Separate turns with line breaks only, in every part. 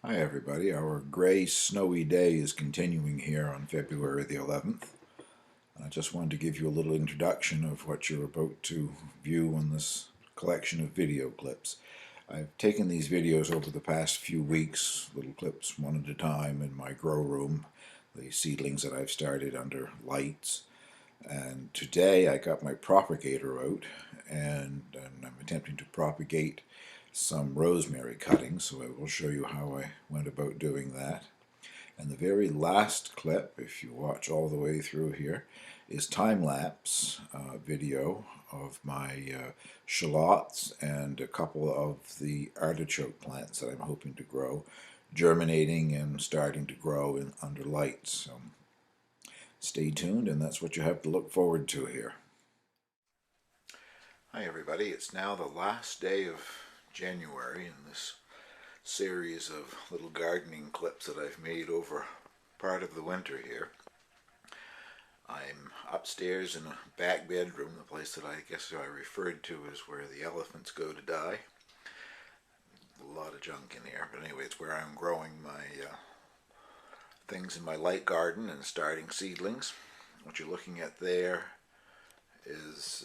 Hi everybody, our gray snowy day is continuing here on February the 11th. I just wanted to give you a little introduction of what you're about to view in this collection of video clips. I've taken these videos over the past few weeks, little clips one at a time in my grow room, the seedlings that I've started under lights. And today I got my propagator out and I'm attempting to propagate some rosemary cuttings, so I will show you how I went about doing that. And the very last clip, if you watch all the way through here, is time-lapse video of my shallots and a couple of the artichoke plants that I'm hoping to grow, germinating and starting to grow under lights. So stay tuned, and that's what you have to look forward to here. Hi everybody, it's now the last day of January in this series of little gardening clips that I've made over part of the winter here. I'm upstairs in a back bedroom, the place that I guess I referred to as where the elephants go to die. A lot of junk in here, but anyway, it's where I'm growing my things in my light garden and starting seedlings. What you're looking at there is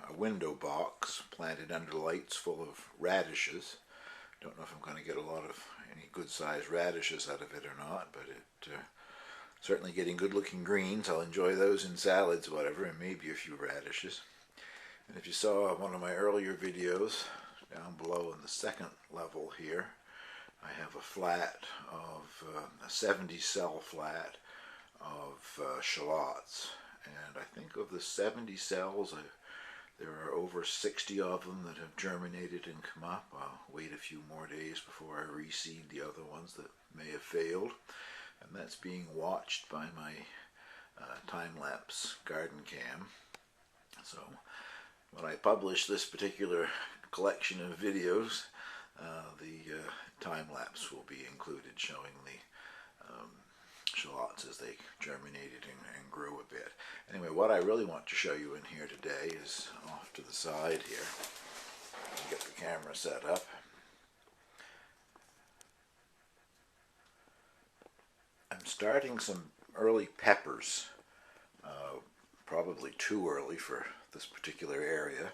a window box planted under lights full of radishes. Don't know if I'm going to get a lot of any good sized radishes out of it or not, but it certainly getting good looking greens. I'll enjoy those in salads, whatever, and maybe a few radishes. And if you saw one of my earlier videos down below in the second level here, I have a flat of a 70 cell flat of shallots. And I think of the 70 cells, there are over 60 of them that have germinated and come up. I'll wait a few more days before I reseed the other ones that may have failed. And that's being watched by my time-lapse garden cam. So when I publish this particular collection of videos, the time-lapse will be included showing the shallots as they germinated and grew a bit. Anyway, what I really want to show you in here today is off to the side here. Get the camera set up. I'm starting some early peppers, probably too early for this particular area,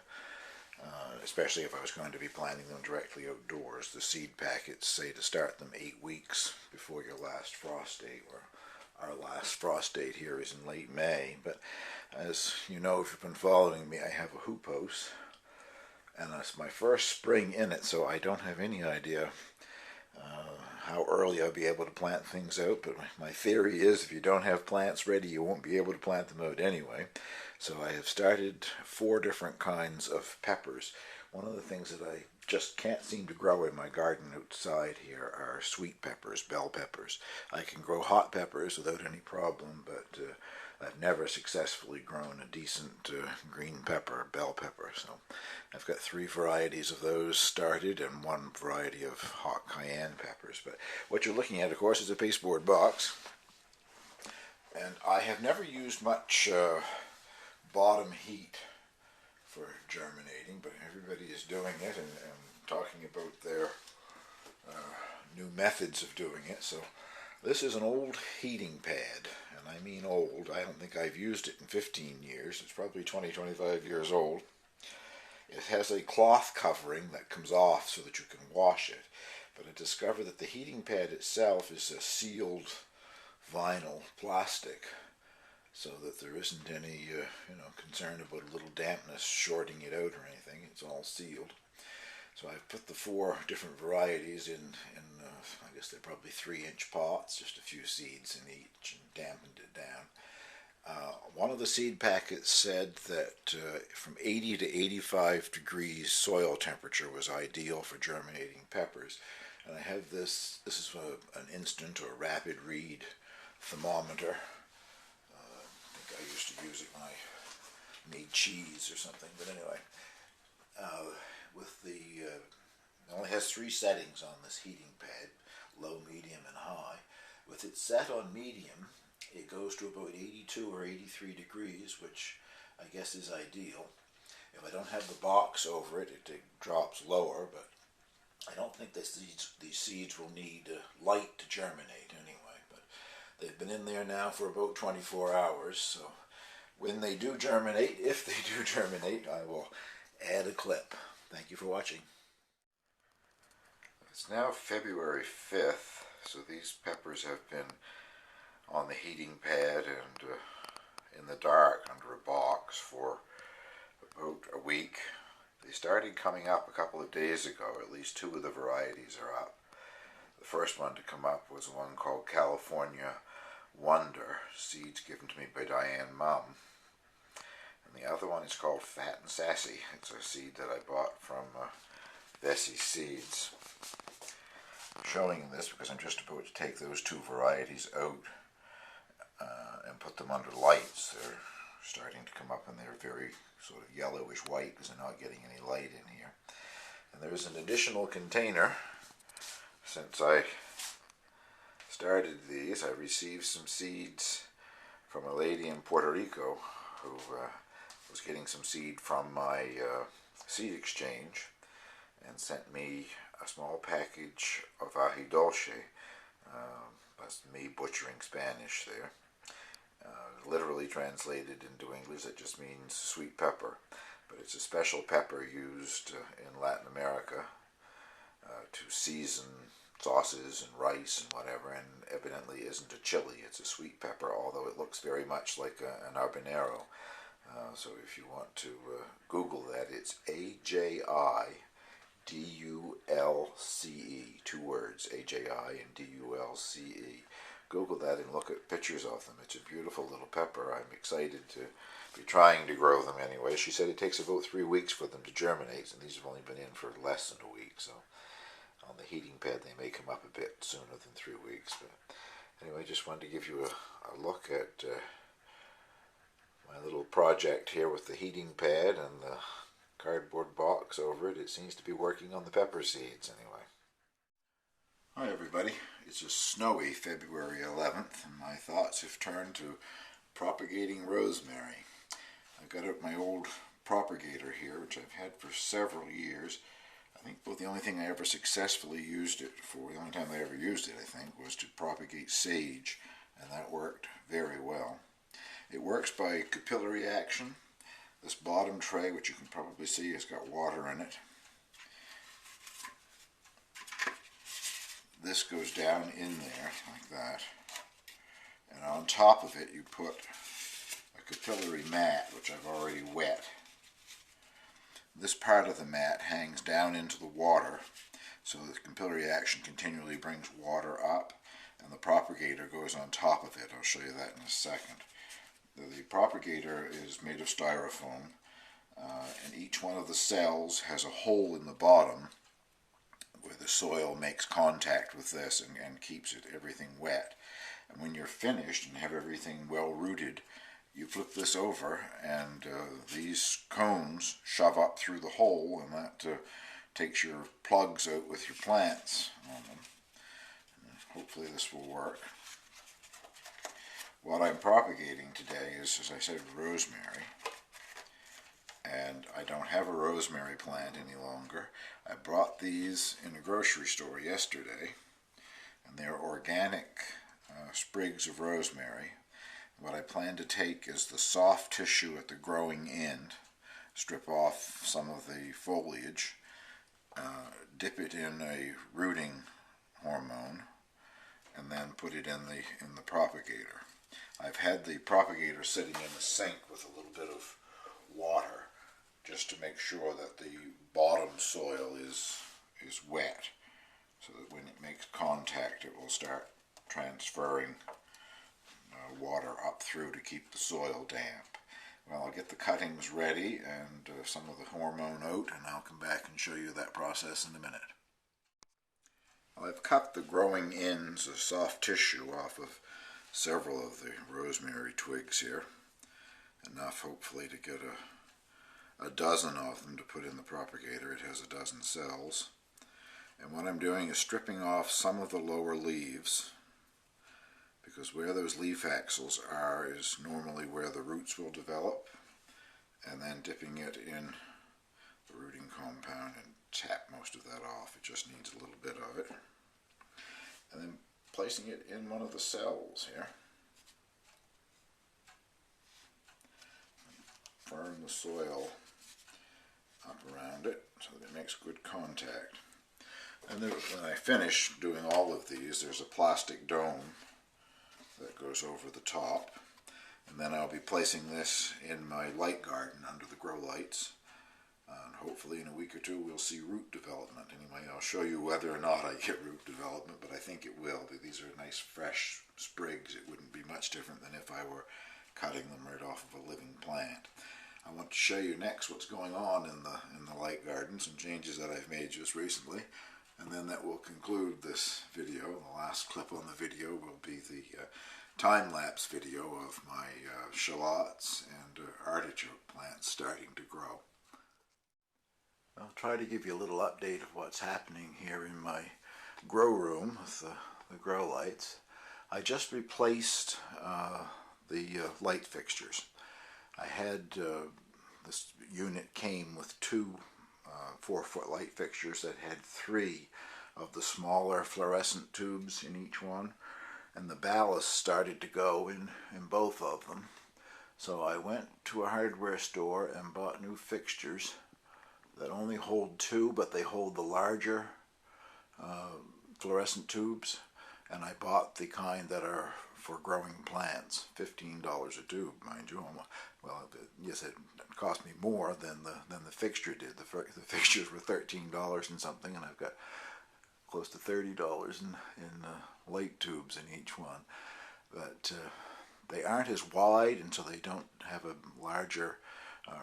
especially if I was going to be planting them directly outdoors. The seed packets say to start them 8 weeks before your last frost date, or our last frost date here is in late May. But as you know, if you've been following me, I have a hoophouse, and it's my first spring in it, so I don't have any idea how early I'll be able to plant things out, but my theory is if you don't have plants ready, you won't be able to plant them out anyway. So I have started 4 different kinds of peppers. One of the things that I just can't seem to grow in my garden outside here are sweet peppers, bell peppers. I can grow hot peppers without any problem, but I've never successfully grown a decent green pepper, bell pepper. So I've got 3 varieties of those started and 1 variety of hot cayenne peppers. But what you're looking at, of course, is a pasteboard box. And I have never used much bottom heat for germinating, but everybody is doing it and talking about their new methods of doing it. So this is an old heating pad, and I mean old. I don't think I've used it in 15 years. It's probably 20-25 years old. It has a cloth covering that comes off so that you can wash it, but I discovered that the heating pad itself is a sealed vinyl plastic, so that there isn't any concern about a little dampness shorting it out or anything. It's all sealed. So I've put the 4 different varieties in I guess they're probably 3-inch pots, just a few seeds in each, and dampened it down. One of the seed packets said that from 80 to 85 degrees soil temperature was ideal for germinating peppers. And I have this is an instant or rapid read thermometer. I think I used to use it when I made cheese or something, but anyway, it only has 3 settings on this heating pad: low, medium, and high. With it set on medium, it goes to about 82 or 83 degrees, which I guess is ideal. If I don't have the box over it, it drops lower, but I don't think these seeds will need light to germinate anyway, but they've been in there now for about 24 hours, so when they do germinate, if they do germinate, I will add a clip. Thank you for watching. It's now February 5th, so these peppers have been on the heating pad and in the dark under a box for about a week. They started coming up a couple of days ago. At least two of the varieties are up. The first one to come up was one called California Wonder, seeds given to me by Diane Mum. And the other one is called Fat and Sassy. It's a seed that I bought from Bessie Seeds. I'm showing this because I'm just about to take those two varieties out and put them under lights. They're starting to come up and they're very sort of yellowish white because they're not getting any light in here. And there's an additional container. Since I started these, I received some seeds from a lady in Puerto Rico who was getting some seed from my seed exchange and sent me a small package of ají dulce. That's me butchering Spanish there. Literally translated into English, it just means sweet pepper, but it's a special pepper used in Latin America to season sauces and rice and whatever, and evidently isn't a chili. It's a sweet pepper, although it looks very much like an habanero. So if you want to Google that, it's A-J-I-D-U-L-C-E, two words, A-J-I and D-U-L-C-E. Google that and look at pictures of them. It's a beautiful little pepper. I'm excited to be trying to grow them anyway. She said it takes about 3 weeks for them to germinate, and these have only been in for less than a week, so on the heating pad they may come up a bit sooner than 3 weeks. But anyway, just wanted to give you a look at my little project here with the heating pad and the cardboard box over it. It seems to be working on the pepper seeds anyway. Hi everybody, it's a snowy February 11th and my thoughts have turned to propagating rosemary. I've got out my old propagator here, which I've had for several years. I think the only thing I ever successfully used it for, the only time I ever used it I think, was to propagate sage, and that worked very well. It works by capillary action. This bottom tray, which you can probably see, has got water in it. This goes down in there like that, and on top of it you put a capillary mat which I've already wet. This part of the mat hangs down into the water, so the capillary action continually brings water up, and the propagator goes on top of it. I'll show you that in a second. The propagator is made of styrofoam, and each one of the cells has a hole in the bottom where the soil makes contact with this and keeps everything wet. And when you're finished and have everything well rooted, you flip this over and these cones shove up through the hole, and that takes your plugs out with your plants on them. And hopefully this will work. What I'm propagating today is, as I said, rosemary. And I don't have a rosemary plant any longer. I bought these in a grocery store yesterday, and they're organic sprigs of rosemary. What I plan to take is the soft tissue at the growing end, strip off some of the foliage, dip it in a rooting hormone, and then put it in the propagator. I've had the propagator sitting in the sink with a little bit of water, just to make sure that the bottom soil is wet, so that when it makes contact it will start transferring water up through to keep the soil damp. Well, I'll get the cuttings ready and some of the hormone out, and I'll come back and show you that process in a minute. Well, I've cut the growing ends of soft tissue off of several of the rosemary twigs here, enough hopefully to get a dozen of them to put in the propagator. It has a dozen cells. And what I'm doing is stripping off some of the lower leaves, because where those leaf axils are is normally where the roots will develop, and then dipping it in the rooting compound and tap most of that off. It just needs a little bit of it. And then placing it in one of the cells here. Firm the soil up around it so that it makes good contact. And then when I finish doing all of these, there's a plastic dome that goes over the top. And then I'll be placing this in my light garden under the grow lights. And hopefully in a week or two we'll see root development. Anyway, I'll show you whether or not I get root development, but I think it will. These are nice fresh sprigs. It wouldn't be much different than if I were cutting them right off of a living plant. I want to show you next what's going on in the light garden, some changes that I've made just recently, and then that will conclude this video. The last clip on the video will be the time-lapse video of my shallots and artichoke plants starting to grow. I'll try to give you a little update of what's happening here in my grow room with the grow lights. I just replaced the light fixtures. I had this unit came with two 4-foot light fixtures that had 3 of the smaller fluorescent tubes in each one, and the ballast started to go in both of them. So I went to a hardware store and bought new fixtures that only hold 2, but they hold the larger fluorescent tubes, and I bought the kind that are for growing plants, $15 a tube, mind you. Well, yes, it cost me more than the fixture did. The fixtures were $13 and something, and I've got close to $30 in light tubes in each one. But they aren't as wide, and so they don't have a larger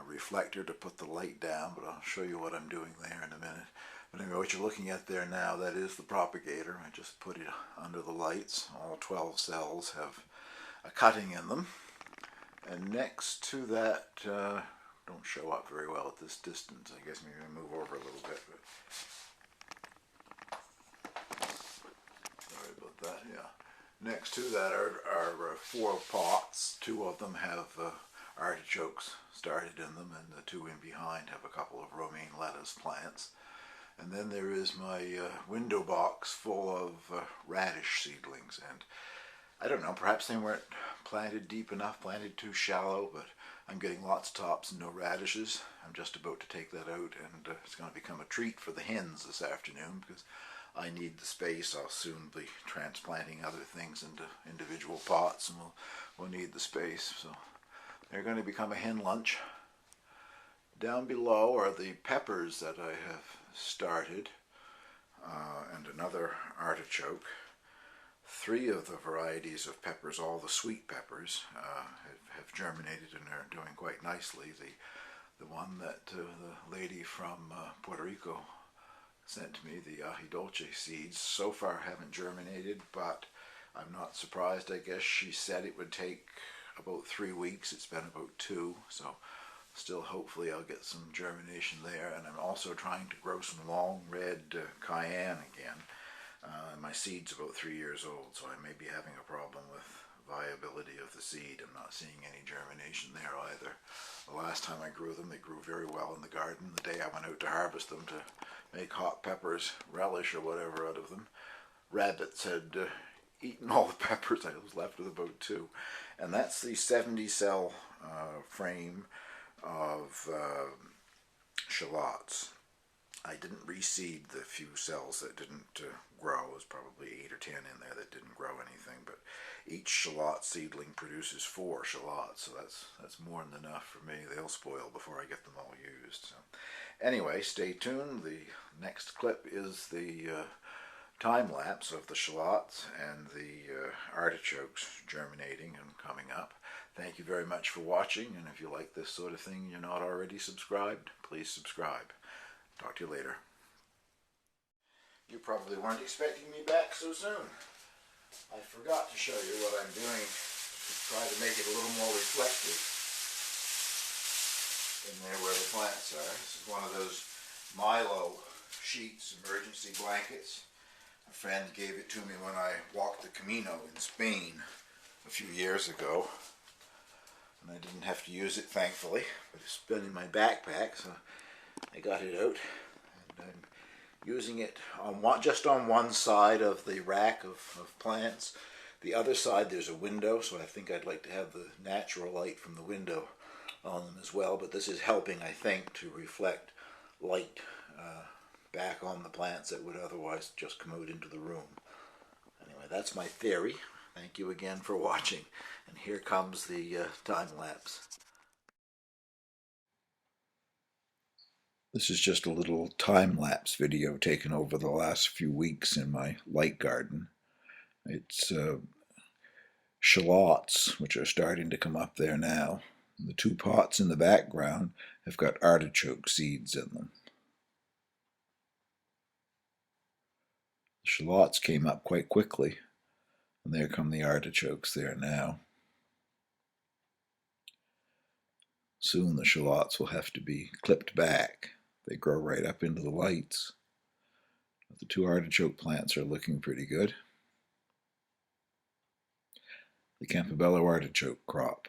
reflector to put the light down, but I'll show you what I'm doing there in a minute. But anyway, what you're looking at there now, that is the propagator. I just put it under the lights. All 12 cells have a cutting in them. And next to that, don't show up very well at this distance. I guess maybe I move over a little bit. But sorry about that, yeah. Next to that are 4 pots. 2 of them have artichokes started in them, and the 2 in behind have a couple of romaine lettuce plants. And then there is my window box full of radish seedlings, and I don't know, perhaps they weren't planted deep enough, planted too shallow, but I'm getting lots of tops and no radishes. I'm just about to take that out, and it's going to become a treat for the hens this afternoon because I need the space. I'll soon be transplanting other things into individual pots, and we'll need the space. So they're going to become a hen lunch. Down below are the peppers that I have started, and another artichoke. 3 of the varieties of peppers, all the sweet peppers, have germinated and are doing quite nicely. The one that the lady from Puerto Rico sent to me, the Ají seeds, so far haven't germinated, but I'm not surprised. I guess she said it would take about 3 weeks. It's been about 2, so still hopefully I'll get some germination there. And I'm also trying to grow some long red cayenne again. My seed's about 3 years old, so I may be having a problem with viability of the seed. I'm not seeing any germination there either. The last time I grew them, they grew very well in the garden. The day I went out to harvest them to make hot peppers, relish or whatever out of them, rabbits had eaten all the peppers. I was left with about 2. And that's the 70-cell frame of shallots. I didn't reseed the few cells that didn't grow. There's probably 8 or 10 in there that didn't grow anything, but each shallot seedling produces 4 shallots, so that's more than enough for me. They'll spoil before I get them all used. So anyway, stay tuned. The next clip is the time lapse of the shallots and the artichokes germinating and coming up. Thank you very much for watching, and if you like this sort of thing and you're not already subscribed, please subscribe. Talk to you later. You probably weren't expecting me back so soon. I forgot to show you what I'm doing to try to make it a little more reflective in there where the plants are. This is one of those Milo sheets, emergency blankets. A friend gave it to me when I walked the Camino in Spain a few years ago. And I didn't have to use it, thankfully, but it's been in my backpack, so I got it out. And I'm using it on just on one side of the rack of plants. The other side there's a window, so I think I'd like to have the natural light from the window on them as well. But this is helping, I think, to reflect light back on the plants that would otherwise just come out into the room. Anyway, that's my theory. Thank you again for watching. And here comes the time lapse. This is just a little time-lapse video taken over the last few weeks in my light garden. It's shallots, which are starting to come up there now. The two pots in the background have got artichoke seeds in them. The shallots came up quite quickly, and there come the artichokes there now. Soon the shallots will have to be clipped back. They grow right up into the lights. But the two artichoke plants are looking pretty good. The Campobello artichoke crop.